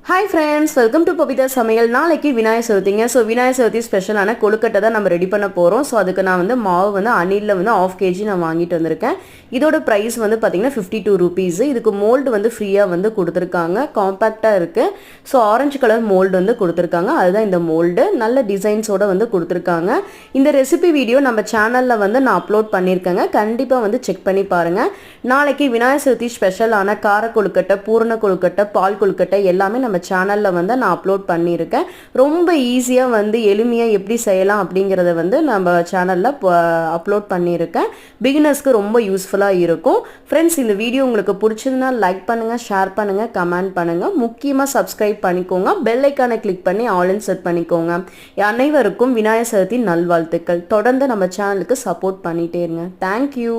Hi friends, welcome to Popita Samayal. நாளைக்கு Vinayagar சதுர்த்திங்க. So Vinayagar Chaturthi ஸ்பெஷலான கொழுக்கட்டை தான் நம்ம ரெடி பண்ண போகிறோம். ஸோ அதுக்கு நான் வந்து மாவு வந்து அணிலில் வந்து 1/2 kg நான் வாங்கிட்டு வந்திருக்கேன். இதோட ப்ரைஸ் வந்து பார்த்தீங்கன்னா 52 rupees. இதுக்கு மோல்டு வந்து ஃப்ரீயாக வந்து கொடுத்துருக்காங்க. காம்பேக்டாக இருக்குது. ஸோ ஆரஞ்சு கலர் மோல்டு வந்து கொடுத்துருக்காங்க. அதுதான் இந்த மோல்டு. நல்ல டிசைன்ஸோட வந்து கொடுத்துருக்காங்க. இந்த ரெசிபி வீடியோ நம்ம சேனலில் வந்து நான் அப்லோட் பண்ணியிருக்கேங்க. கண்டிப்பாக வந்து செக் பண்ணி பாருங்கள். நாளைக்கு விநாயகர் சதுர்த்தி ஸ்பெஷலான கார கொழுக்கட்டை, பூரண கொழுக்கட்டை, பால் கொழுக்கட்டை எல்லாமே நம்ம சேனலில் வந்து நான் அப்லோட் பண்ணியிருக்கேன். ரொம்ப ஈஸியாக வந்து எளிமையாக எப்படி செய்யலாம் அப்படிங்கிறத வந்து நம்ம சேனலில் அப்லோட் பண்ணியிருக்கேன். பிகினர்ஸ்க்கு ரொம்ப யூஸ்ஃபுல்லாக இருக்கும். ஃப்ரெண்ட்ஸ், இந்த வீடியோ உங்களுக்கு பிடிச்சதுன்னா லைக் பண்ணுங்கள், ஷேர் பண்ணுங்கள், கமெண்ட் பண்ணுங்கள். முக்கியமாக சப்ஸ்கிரைப் பண்ணிக்கோங்க. பெல் ஐக்கானை கிளிக் பண்ணி ஆல்னு செட் பண்ணிக்கோங்க. அனைவருக்கும் விநாயகர் சதுர்த்தி நல்வாழ்த்துக்கள். தொடர்ந்து நம்ம சேனலுக்கு சப்போர்ட் பண்ணிகிட்டே இருங்க. தேங்க்யூ.